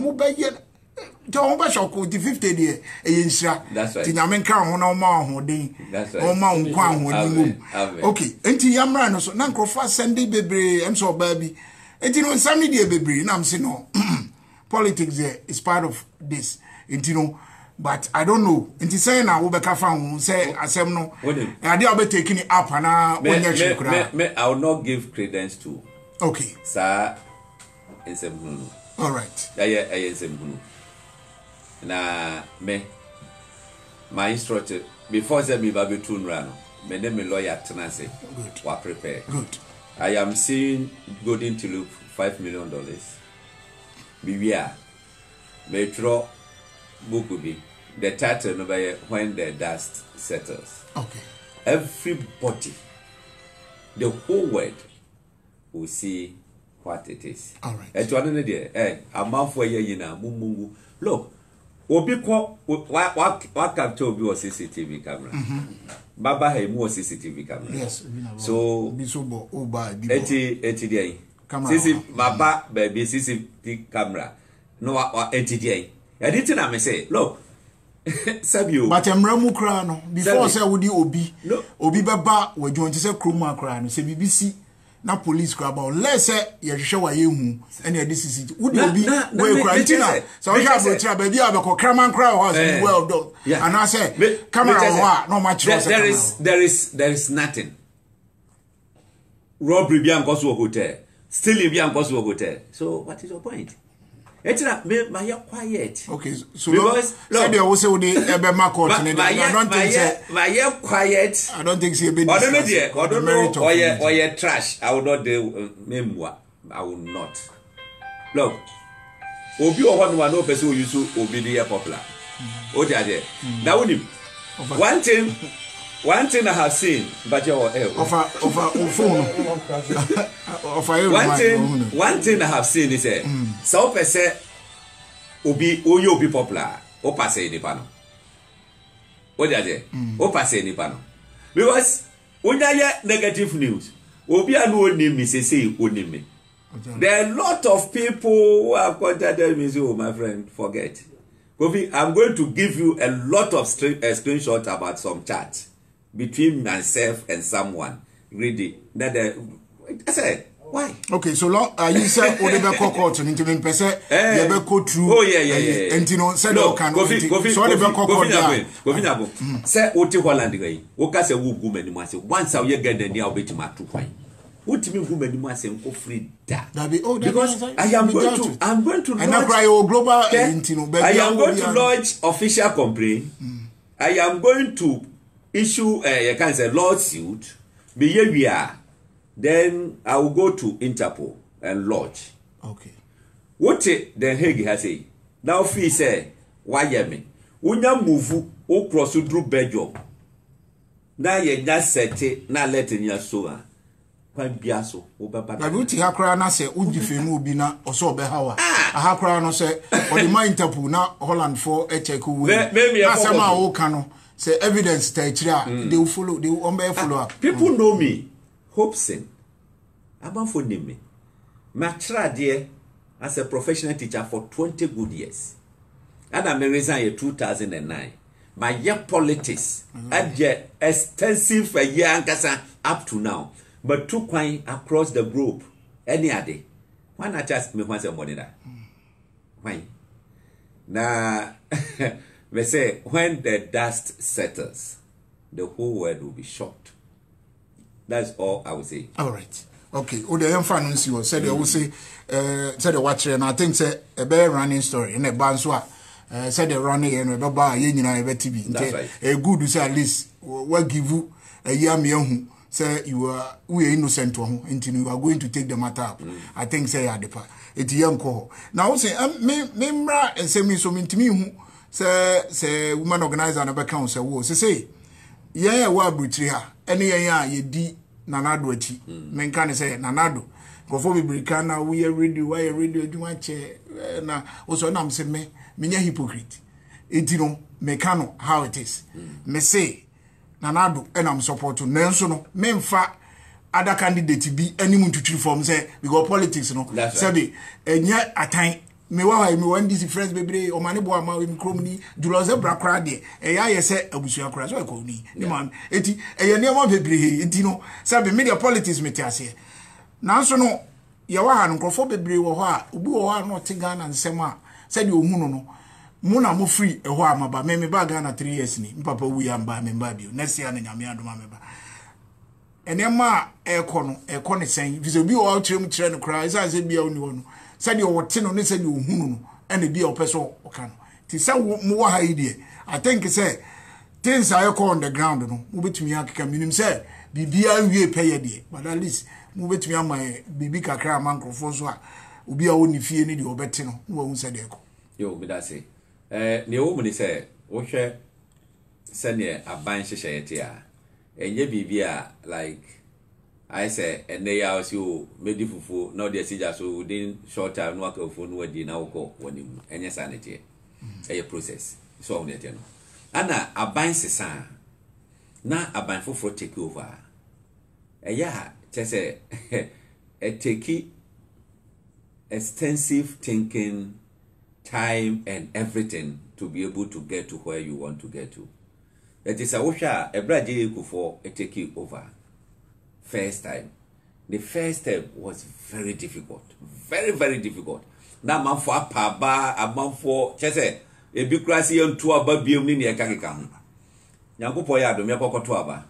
mo be ye John Bashoko the 50 day ensra ti nyame kan ho na ma ahoden o ma nkwa ahoden okay enti yamra no so na nkrofa sende bebre em so ba bi enti no nsam die bebre na am say no politics is part of this enti no but I don't know enti say na wo be ka fa ho say asem no ade o be taking it up na wonya chukura me I will not give credence to okay sir ensembunu all right aye ensembunu na me my instructor before say me baby tune run me name me lawyer tenancy good wa prepare good I am seeing Golden Tulip $5 million bibia me throw book be the title no be when the dust settles okay everybody the whole world will see what it is all right et one there amafo ye yina mumungu look obi ko wa capture obi o CCTV camera baba he mu o CCTV camera yes so bisobo oba eti dey CC baba baby CCTV camera no eti dey editing na me say look sabio but emramu kra no before say wodi obi beba wadwon ti say kroma kra no say BBC na police grab on let's say ye hwehwe wa ye hu ene e CCTV wudi obi we quarantine so we have to baby abeko kraman kra house well done and I say camera wa no match there is nothing robbery bi an koso hotel stealing bi an koso hotel so what is your point etina me my quiet okay so because said you say we ebe market I don't think say my quiet I don't think say be I don't know or you trash I will not do memoir I will not look obi o one no person who use obi dey popular o dey now one thing I have seen but your offer phone one thing I have seen is so person obi popular o pass any pano o dey o pass any pano because when you hear negative news obi anu oni me say oni me there are a lot of people who have contacted me say oh my friend forget Kofi I'm going to give you a lot of screenshots about some chats between myself and someone really that I said why okay so long you say o dey be court into me person you be go through oh yeah and you know say no can so dey be court Kofi say o ti Holland guy o ka say wo gu mani mu ase once you get the near obetima to kwan o ti me gu mani mu ase nko free da because I'm going to and cry o global I am going to lodge official complaint I am going to issue you can say lawsuit behavior then I will go to Interpol and lodge okay what the Hague has say now fee say why me unya move o cross through Belgium na ye nya set na let nya so a kwan bia so wo baba na uti hakra na say ugifenu obi na oso obe hawa hakra no say o the mind Interpol na Holland for a check we na say ma o kano say evidence techira they will follow they will follow up people know me Hobson about for me my trade as a professional teacher for 20 good years and I resign in 2009 my year politics had extensive a year ankasa up to now but two quite across the globe any day why not just me once a money that why now we say when the dust settles the whole world will be shocked. That's all I would say. All right. Okay. O the fan see what said they will say said the watcher and I think say a bear running story in a banswa said the running and baba ye nyina e betibi. That's right. A good say at least what give you a year me say you are we are innocent to until you are going to take the matter up. I think say adepa. Eti yanko. Now say me mra and say me so mintimi hu say woman organizer na beka say wo say yeah wa brutri ha ene ye di nanado achi menka ne say nanado gofo bibrika na we radio why radio adwuma che na also na mse me nya hypocrite etino meka no how it is me say nanado enam support nanso no memfa other candidate bi animu tuturi form say because politics no say be enya atan me wa me one this friends bebre o mane bo ama we krom ni dulo ze bra kra de e ya ye se abusua kra so ko ni ma eti e ye ne ma bebre eti no say be media politics meti ase na so no ye wa ha no krofo bebre wo ho a obi wo ho no te Ghana nsem a say de ohunu no mu na mo free e ho amaba me ba Ghana 3 years ni papa wu ya mba me mba bio next year na nyame adoma me ba enema eko ne sen vise bi o atrem kire no kra isa se bia oni wono se de o te no ne se de ohunu no ene bia o peso o ka no ti se mo wa ha ide I think say things are on the ground no mo betumi akeka minim se bibia wie peye de but at least mo betumi ama bibi kakra mankrofo so a obi a woni fie ne de obete no wo hu se de eko yo me da say ne wo mu ni say wo hwe se ne aban hyehye yete a enye bibia like I say ene ya o si o medi fufu na de sija so within short time no akafo no wadi na woko woni mu enye sanete eye process so on yete no ana aban sesa na aban foforo take over eya chese take extensive thinking, time and everything to be able to get to where you want to get to. It is a washa ebraje kufo take over first time. The first step was very difficult, very difficult. Na man for apaba, a man for chese e bikrasi yon to aba biom ni e kakeka ho. Nyankopɔ ya do me kokoto aba.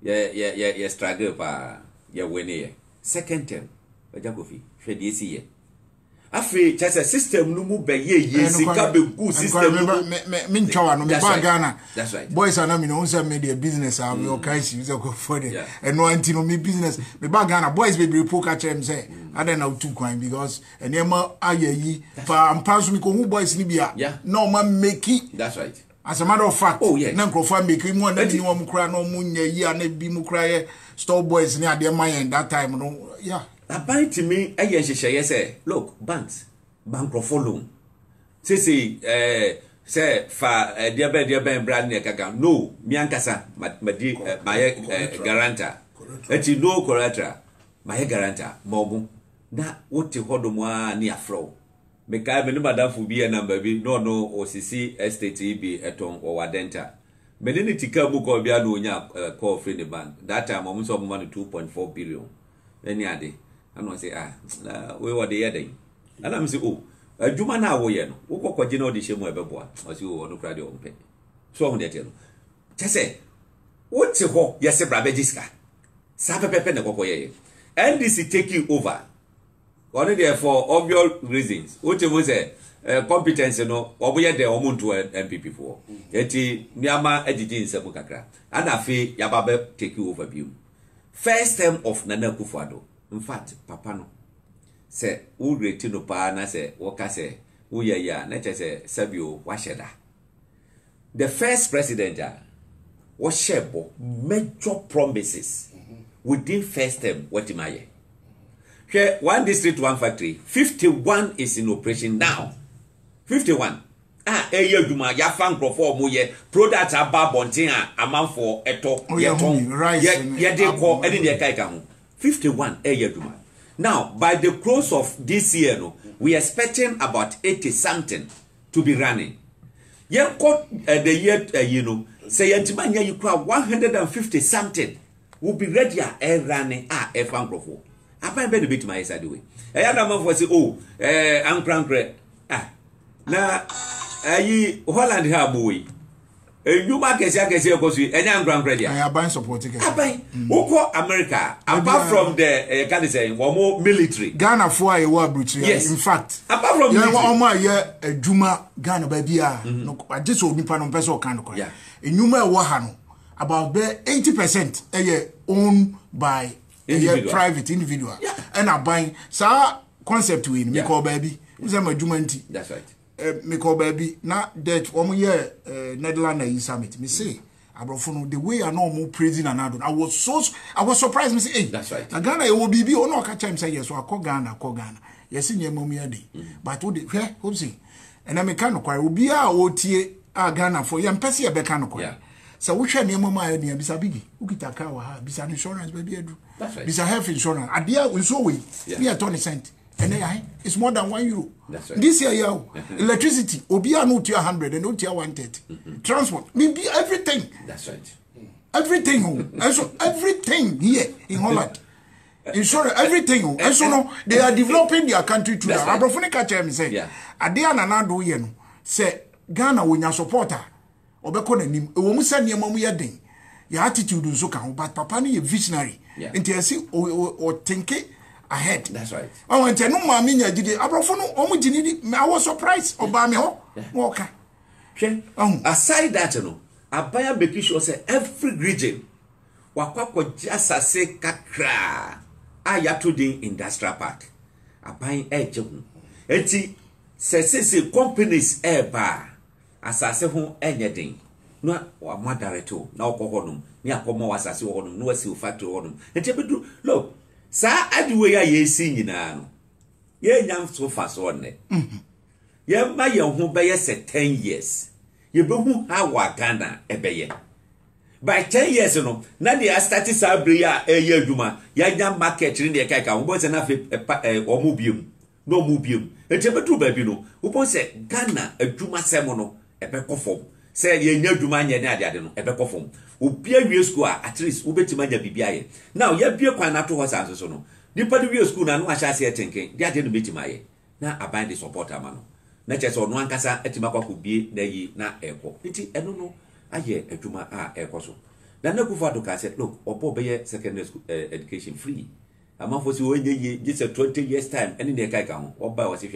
Ye struggle pa ye wene. Second term, Jakofi, hwe die si ye. Afi chese system no mu be ye sika be good system me nchawa no me ba Ghana. That's right. Boys are na me no say me the business am your kind use go for the and no anti no me business me ba Ghana boys be report catch them say I don't know too coin because enema ayeyi pa ampanso me ko hu boys ni bia no man make it. That's right. As a matter of fact, na nkrofo make him one na ni wo mkra no munya yi ana bi mkra store boys ni ade man that time no yeah. Aban to me aye hyehyeye say look banks bankrofo loan say fa dia ben brand ne kaka no mi ankasa madi my guarantor eti no collateral my guarantor mogu na wote hodomo a ne afro me kai me no madamfo bi na mba bi no osisi estate bi eton o wadenta me ne tika bu ko bia no onya call free the bank that time mo so mo 2.4 billion any ade and I say we were the year and I'm say adwuma na wo ye no wo kokkoje na odi hyemu ebeboa o say o no krade o mpe so ho de te no chese wo te ho ye se bra bejiska sa pepepe na kokkoye NDC taking over only there for obvious reasons wo te mo say competence no oboye de omuntu MPP for eti miama ejiji nsemu kakra and afi yababe take over biu first term of Nana Akufo-Addo. In fact, Papa no say who reti no pa na say woka say who ya na say Sabio washeda. The first president was shebo major promises within first term what imaye. Here one district one factory 51 is in operation now. 51 eye duma ya fan crofo mo ye product aba bontin amanfo eto ye ton ye de ko eni de kai ka ho 51 eye duma. Now by the close of this year no we are expecting about 80 something to be running. Ye ko the year you know say yantimanya you kwa 150 something will be ready running e fan crofo aban be the bit my side way e ya na manfo say ankrankre na ayi Holland ha boy enyuma kesi ekosu enya ngran dia aban support ke aban uko America apart from the can say one military Ghana for a war brutal in fact apart from military adwuma Ghana ba bia no agese onipa no pese o kan ko enyuma e wo ha no about 80% owned by private individual and aban sa concept we me call baby say adwuma nti that's right me call baby na that one year Netherlands summit me say abrofo no the way I know more praising another I was surprised me say hey that's right na Ghana e wo bibi o no ka chem say yes I call Ghana yes in yemom yade but wo de hwe hope say and I me kan no kwai obi a o tie a Ghana for yem pese e be kan no kwai so wo hwe ne mom a ne bisa bigi ukita ka wa ha bisa insurance baby edu bisa health insurance adia nso we be a 20 cent And it's more than €1. That's right. This year, electricity, Obia no tier 100 and no tier 130. Transport, maybe everything. That's right. Everything. And so everything here in Holland. Insurance, everything. And so no, they are developing their country to the Abrofonica Chairman say, Adia Nanado Yeno, say, Ghana when your supporter, Obekon and him, Omusan Yamomu your attitude is so calm, but Papa is visionary. And you see, or think ahead. That's right. I went to no mammy, did it. Abrofono, Omujini, I was surprised, Obama, Walker. Aside that, you know, Abaya making sure say every region, Wakwako just a say kakra. Ayato din industrial park aban ejehu enti se companies eba asase ho enyedin no wa madareto na okohonum ni akomo wasase honum no wasi factory honum enti bedu look sa adiwe ya yesi nyina no ye nyam so fa so ne ye ma ye ho be ye 10 years ye behu ha wa Ghana ebeye. By 10 years, you know, now they are starting Sabria a year Duma, Yagam market in the Kaka, who was enough or Mubium, no Mubium. A Tebatu Babino, who was a Ghana, a Duma Semono, a Becoform. Say ye know Duma Yanadiano, a Becoform, who peer real school at least, who bet to mind the BBI. Now, ye beer quanato was answer no. The Padu school and what I say thinking, they are didn't beat my. Now I bind the supporter mano. Natures on one casa at Timaka could be nay na airport. It I don't know. Aye, a juma ekoso. Then no go to cassette. Look, or be secondary school education free. A month was you just a 20 years time, and in the Kaikam, or by was if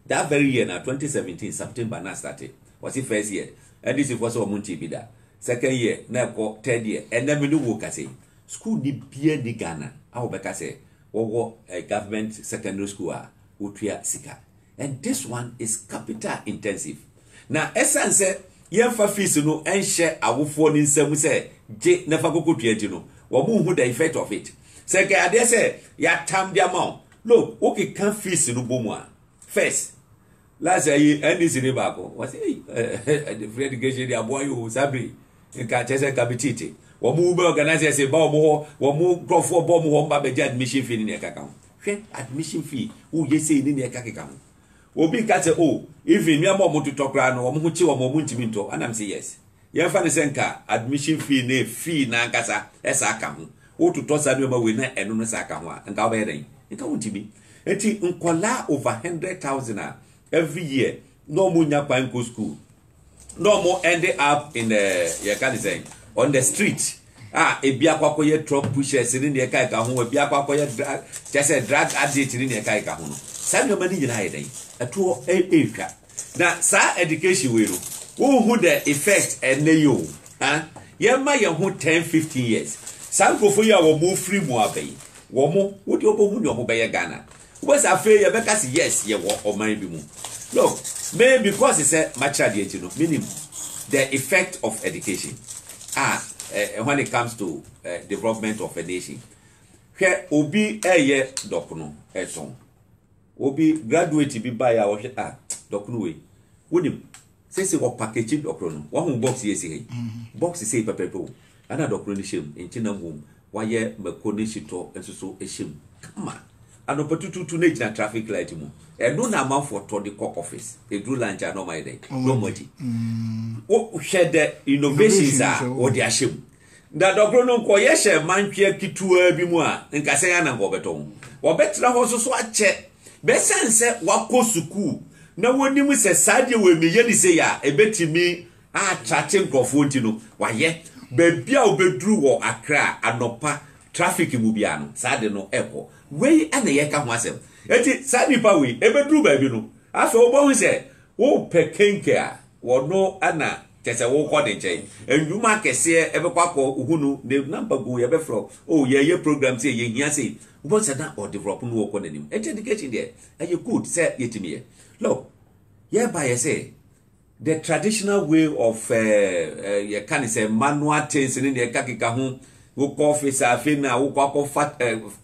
that very year now, 2017, September now started. Was the first year, and this was all Munti Bida. Second year, now go third year, and then we do work as school ni beer ni Ghana. Our Becca say, or a government secondary school, Utria Sika. And this one is capital intensive. Now, essence said, Yemfa fees no and share our phone in some say, J never go to Yetino, or who the effect of it. Say, I dare say, ya tam the amount. Look, okay, can't fees no boomwa. First, last year, and this in the back was the free education, the boy who Sabri, and Catchesa Capititi, or move organizers a bomb or move grow for bomb home by the admission fee in the account. Admission fee, who ye say in the account. Obi kate even me amom to talk ran o mo chi o mo ntimi nto anam say yes ye fa ne senka admission fee na nkasa esa aka ho o to tosa no ma we na eno no sa aka ho a nka oba yeden nka ntimi enti nkola over 100,000 every year no mo nya kwan go school no mo end up in the ye can say on the street ebi akwakọ ye truck pushers ni ne kai ka ho ebi akwakọ ye drug addict ni ne kai ka ho no sa no mani nyina yeden ato etwa na sa education we no who the effect and you ye ma ye ho 10-15 years some go for you wo mo free mo abai wo mo wo di obohu ni omo be ye Ghana wo sa fe ye be ka say yes ye wo oman bi mu look maybe because it's a mature age no meaning the effect of education when it comes to development of a nation where obi eye dokono eton obi graduate bi buy our dokono we wonim say what packaging dokono one home box yes box say pepepo ana dokono ni shem enchina home why makoni shito enso eshem come on and opportunity to na traffic light mu no na amount for to the office e do lunch no my day no money o share the innovations or the ashem da dokro no ko ye share mantwe kitua bi mu a nka se ya na ngo beton wo betra ho so ache be sense wako suku na wonim se sade we meye ni se ya ebetimi a tracking crofo ntino waye be bia obedru wo Accra anopa traffic mu bia no sade no eko we ana ye ka ho asem eti sade pa we ebedru ba bi no afa obo hu se wo pekenke a wo no ana tese wo ko de nchen enjuma kese ebekwakọ uhunu the number go ye be fro ye program say ye hia say wo say na or develop no wo ko nanim education there you good say yetimi look by say the traditional way of you can say manual things in the kakika ho wo office afina wo kwakọ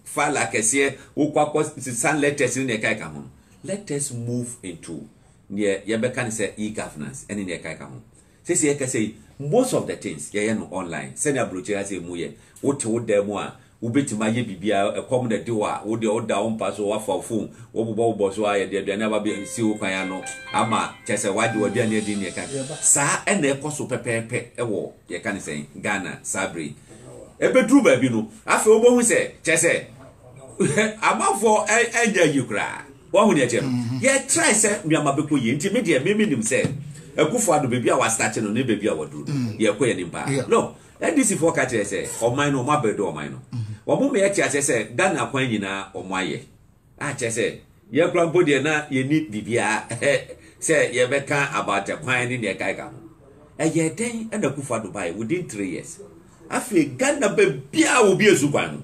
file kese wo kwakọ send letters in the kakika ho let us move into ye be can say e-governance and in the kakika ho say most of the things no online send a brochure say mu ye what to demo Ubetima ye bibia a common de doa, would the old down pass or for phone, or boss why there never be see Payano, Ama, Chessa, why do a dear near can. Sa and the cost of pepe, a war, ye can say, Ghana, Sabri. A bedroom, you know, after what we say, Chessa. I'm out for and you cry. What would you tell? Yet try, sir, me am a big intermediate, maybe himself. A good father baby I was starting on a baby I would do. You're quite in no. And this is for catch say, or mine or my bed or mine. Or more me actually say, Ghana Quanina or my ye. I just say, your grandbody na you need Bibia. Say, you better about a pine in your Kaika. A year day and a kufa to buy within 3 years. I feel Ghana Bebia will be a Zuban.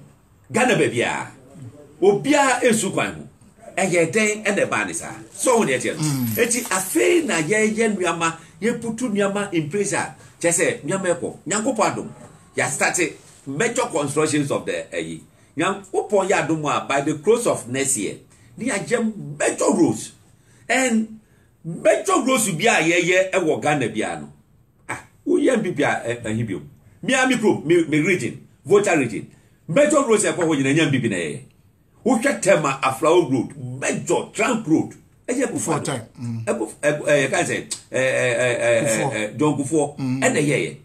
Ghana Bebia will be a Zuban. A year day and a banisa. So, it's a fair na yen yama, ye put to Yama in prison. Just say, Nyameko, Nyanko Padum. Ya started major constructions of the A. Nyanko Yaduma by the close of next year. Near Gem major roads. And major roads will be a year a Wagana piano. Ah, who yan be a hibium. Miami group, me region, voter region. Major roads are going in a young bibine. Who can tell my a flower road, major trunk road. Before time. I can't say, don't go for, and a year.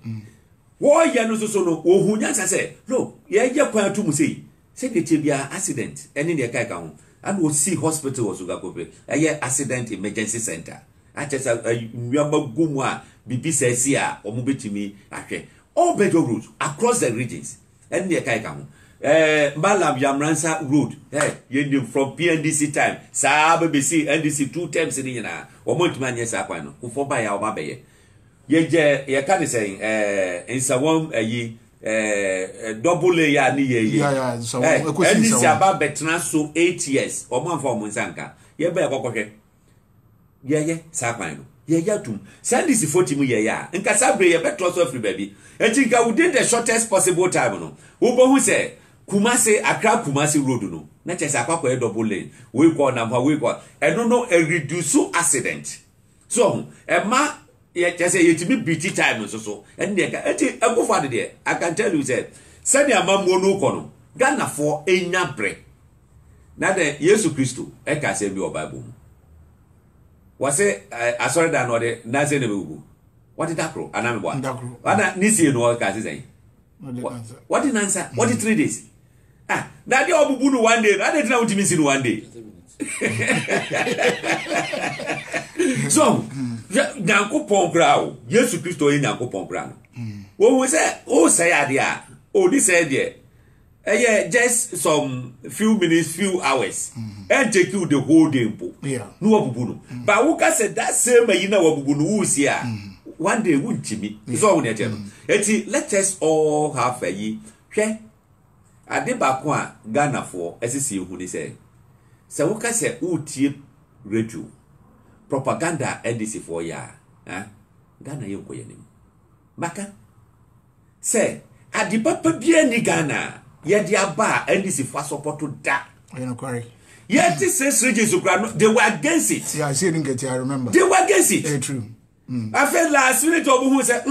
Why, Yanuso, who Yansa say, look, you're quite to say, Secretary accident, and in the Kaikon, and we'll see hospitals who go a year accident emergency center. I just a Yamba Gumwa, BBC, or Mubitimi, all better routes across the regions, and the Kaikon. Malam Yamransa Road, you from PNDC time, Sa BBC, NDC 2 times in Yana, or Montman Yasapano, who for by our baby. Ye can't say, in Sawam, double ya ni so NDC about Betran so 8 years, or 1 for Monsanka. Ye bear Cocoke. Ye, Sapano. Ye tum. Send this 40 million, and Casabre, ye bet lots of free baby. And think I would do the shortest possible time. Who say, Kumasi, Accra Kumasi Road, no. Not just a couple double lane. We call number, we call. I don't know a reduce accident. So, a ma, just say it to be BT time or so. And I go for the day. I can tell you that. Send your mom no kono. Ghana for a nyabre. Now the Yesu Christo, I can say your Bible. Was it I saw that or the Nazi Nebu? What did that grow? And I'm one. What Nisi no one can say. What did answer? What did 3 days? Ah, that you abu 1 day. I didn't know what you mean in 1 day. So, Nanko Pongrao, Yesu Christo in Nanko Pongrano. What was that? Oh, say idea. Oh, this idea. Yeah, just some few minutes, few hours, and take you the whole day. Yeah, no abubuno. But who can say that same? You know, abubuno who's here. 1 day won't me. It's all in it. Let us all have a ye. I did back one Ghana for SC who they say. So who can say tip radio propaganda NDC for ya? Ghana you go in. Maka say at the papa bien ni Ghana. Yet the bar NDC for support to that. You know, correct. Yet this says they were against it. Yeah, I see it. I remember. They were against it. Very true. I felt last minute of who said,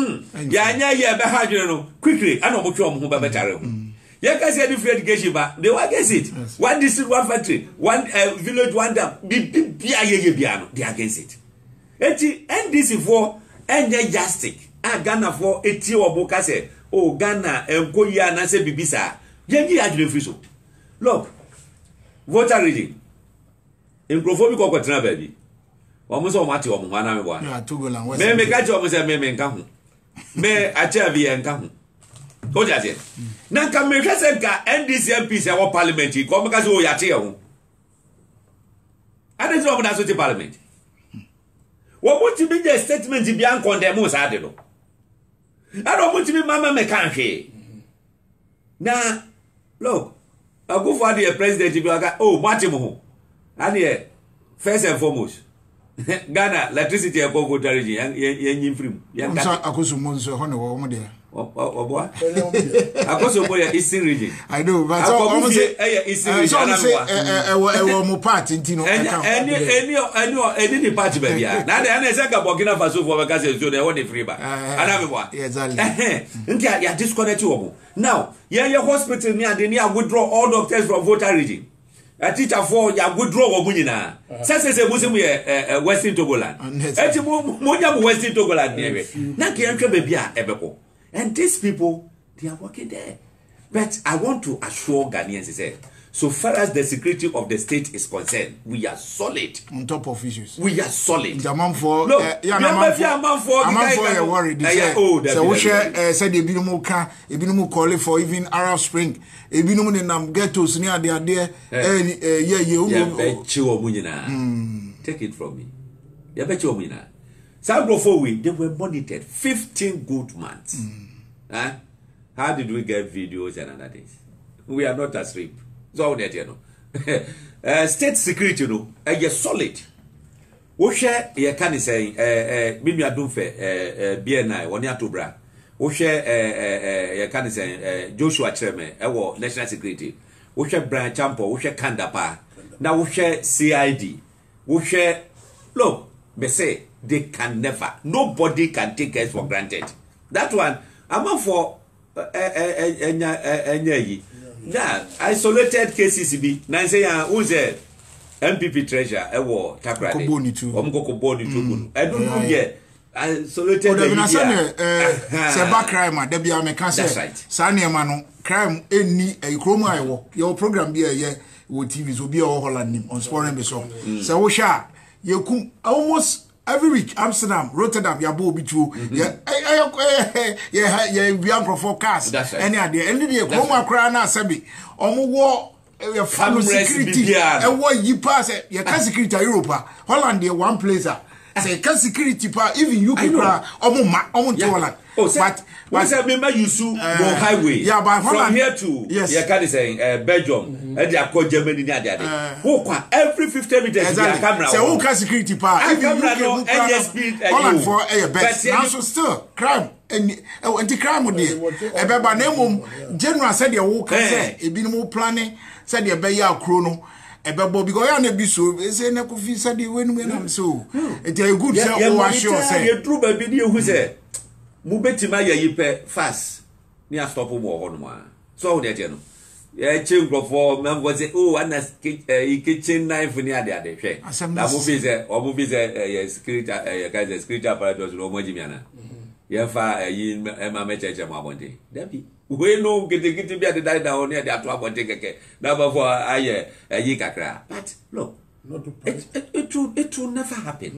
yeah, behind you quickly. I know what you're better. Yeah, can say different education, but they were against it. Yes. One district, one factory, one village, one dam. They are against it. And this is for justice. Ghana for 80 or Bokase. Oh, Ghana, and Koya, and I say Bibisa. Yangi Adrian look, voter reading. In Prophobic or Quatrana baby. Almost all Matty or Mana. Yeah, to go along. May make a job as a man come. May I tell you and come. Go just it. Nanka make us a NDC MPs our parliament. Come because we are here. I don't know that's what the parliament. What would you be the statement to be uncondemned? I don't know. I don't want to be Mamma McCanky. Now, look, I'll go for the president to be like, oh, Matimo. And here, first and foremost, Ghana, electricity, I go for the region, young free. Oboa. Akoso boy Eastern region. I know, but almost say Eastern region. So say mo part ntino. Any party baby. Na dey say ka Burkina Faso for because so dey want the free ba. Anabeboa. Exactly. Ntia ya disconnect obo. Now, your hospital ni ade ni withdraw all doctors from Volta region. A teacher for ya withdraw obo nyina. Say musim ye Western Togoland. Eti mo nya Western Togoland ni. Na ke antwe baby a ebeko. And these people, they are working there. But I want to assure Ghanaians, say, so far as the security of the state is concerned, we are solid. On top of issues. We are solid. The man for no, I'm for worried. So we share said the Binumu call for even Arab Spring. A Binumu in nam ghettos near there. Take it from me. You bet you winner. Sagrofo, they were monitored 15 good months. Huh? How did we get videos and other things? We are not asleep. So that you know. State security, you know, is solid. We share, you can say, Mimi Adunfe, BNI, Wanyatubra. We share, you can say, Joshua Treme, our national security. We share Brian Champo, we share Kandapa. Now we share CID. We share, look, they say, they can never, nobody can take us for granted. That one, I'm for yeah, isolated cases be. Now say who's a MPP treasurer? Ewo Takrade. Omukokoboni too. I don't know yet. Isolated. Oh, there say back crime. There be a mechanic. That's right. Sani emano crime any a chroma ewo. Your program be a year with TVs will be all Holland on Sporting Beso. So we shall you come almost. Every week, Amsterdam, Rotterdam, Yabo Bichu, yeah, forecast. That's right. Any idea? Any day, Chroma Crana Sabi, war, family security, and what you pass, you can security Europa, Holland, one place. Say, can security pa, even you can cry, Holland. Oh, but I remember you saw highway. Yeah, but from here to yes, you can say Belgium, and they are called Germany. Every 50 meters, there are cameras. So who can security pa? Even you can Holland for a best. Now so still crime and anti-crime with you. A baba name General said you walk say a bit more planning. Said you be your chrono. Ebe because ya na bi so say na ko fi said when am so it a good say o wa sure say you true baby dey who say mu betima ya yipe fast ni a stop mo ho no ma so dey je no ya che nkrofo me go say oh ana kitchen knife ni ade hwe na mo bi say o mo bi say ya security ya guys security apparatus no mo jimiana ya fa yi ma me cheche mo abonde dabi we no get bi ade die down ni ade ato abonde keke na ba for aye yi kakra but look it will never happen.